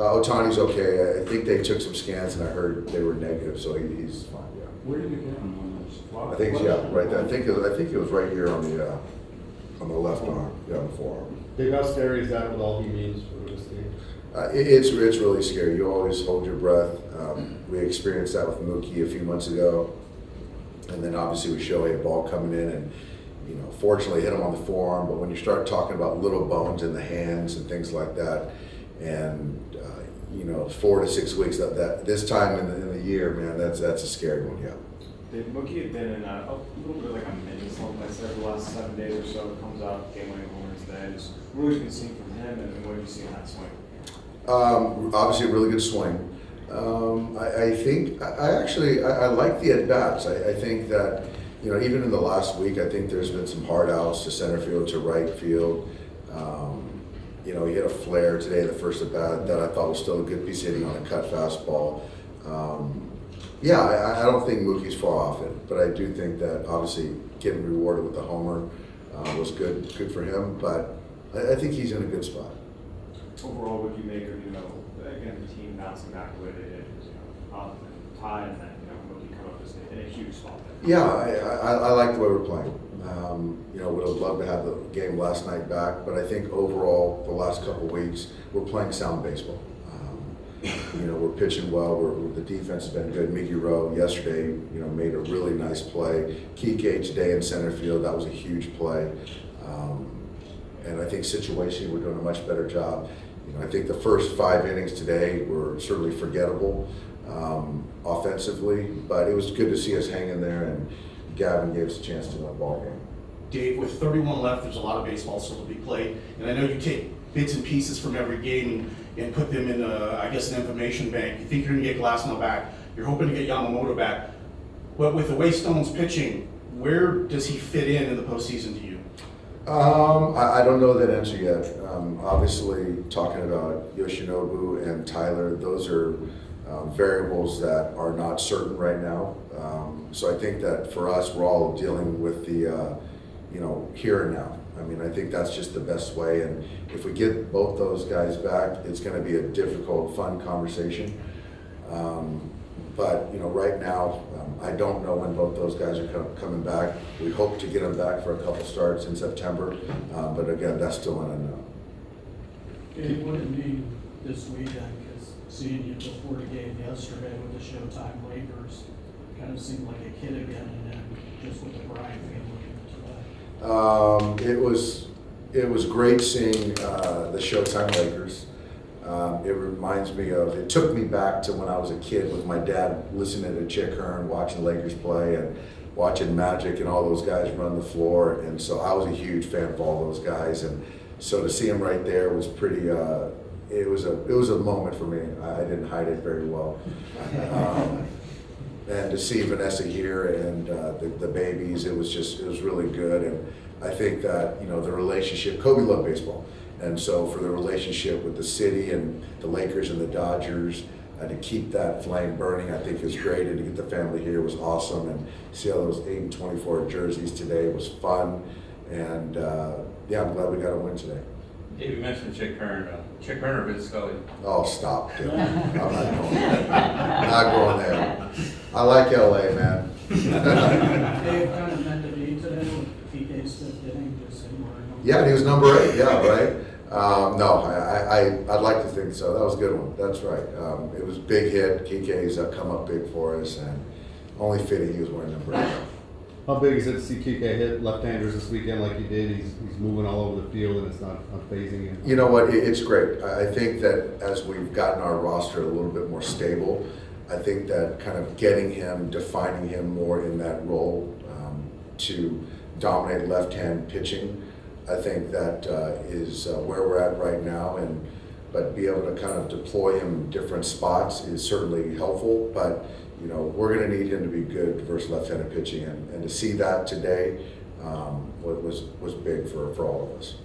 Ohtani's okay. I think they took some scans and I heard they were negative, so he's fine. Yeah. Where did you get him on this? I think right there. I think it was right here on the left arm, on the forearm. Dave, how scary is that with all he means for this team? It's really scary. You always hold your breath. We experienced that with Mookie a few months ago, and then obviously with Shohei, a ball coming in, and fortunately hit him on the forearm. But when you start talking about little bones in the hands and things like that, and 4 to 6 weeks, that this time in the year, man, that's a scary one. Yeah. Dave, Mookie had been in a little bit like a mini slump, I'd say, over the last 7 days or so. Comes out, game-winning homer today. Just really been seen from him, and what have you seen in that swing? Obviously, a really good swing. I think I like the at bats. I think that even in the last week, I think there's been some hard outs to center field, to right field. He hit a flare today, the first at bat, that I thought was still a good piece of hitting on a cut fastball. I don't think Mookie's far off it, but I do think that obviously getting rewarded with the homer was good for him. But I think he's in a good spot. Overall, what do you make of again the team bouncing back the way they did, up and tied, and then Mookie come up in a huge spot there? Yeah, I like the way we're playing. Would have loved to have the game last night back, but I think overall the last couple of weeks we're playing sound baseball. We're pitching well. The defense has been good. Miggy Rowe yesterday, made a really nice play. Kike today in center field, that was a huge play. And I think situationally we're doing a much better job. I think the first 5 innings today were certainly forgettable offensively, but it was good to see us hang in there, and Gavin gave us a chance to win a ball game. Dave, with 31 left, there's a lot of baseball still to be played, and I know you take bits and pieces from every game and put them in, an information bank. You think you're going to get Glasnow back. You're hoping to get Yamamoto back. But with the way Stone's pitching, where does he fit in the postseason to you? I don't know that answer yet. Obviously, talking about Yoshinobu and Tyler, those are variables that are not certain right now. So I think that for us, we're all dealing with the, here and now. I think that's just the best way. And if we get both those guys back, it's going to be a difficult, fun conversation. But right now, I don't know when both those guys are coming back. We hope to get them back for a couple starts in September, but again, that's still an unknown. Dave, what did it mean this weekend? Because seeing you before the game yesterday with the Showtime Lakers, kind of seemed like a kid again, and then just with the Bryant family today. It was great seeing the Showtime Lakers. It reminds me of, it took me back to when I was a kid with my dad listening to Chick Hearn, watching the Lakers play and watching Magic and all those guys run the floor. And so I was a huge fan of all those guys. And so to see him right there was pretty, it was a moment for me. I didn't hide it very well. And to see Vanessa here and the babies, it was really good. And I think that, the relationship, Kobe loved baseball. And so for the relationship with the city and the Lakers and the Dodgers, to keep that flame burning, I think is great. And to get the family here was awesome. And see all those 8 and 24 jerseys today was fun. And I'm glad we got a win today. Dave, you mentioned Chick Hearn. Chick Hearn or Vince Scully? Oh, stop, dude. I'm not going there. Not going there. I like LA, man. Dave kind of meant to be today with PK's fifth inning, just anywhere. Yeah, and he was number 8. Yeah, right. No, I'd like to think so. That was a good one. That's right. It was a big hit. Kike's come up big for us, and only fitting he was wearing number 8. How big is it to see Kike hit left-handers this weekend like he did? He's moving all over the field and it's not phasing him. You know what? It's great. I think that as we've gotten our roster a little bit more stable, I think that kind of getting him, defining him more in that role to dominate left-hand pitching, I think that is where we're at right now. But be able to kind of deploy him in different spots is certainly helpful. But we're going to need him to be good versus left-handed pitching, and to see that today was big for all of us.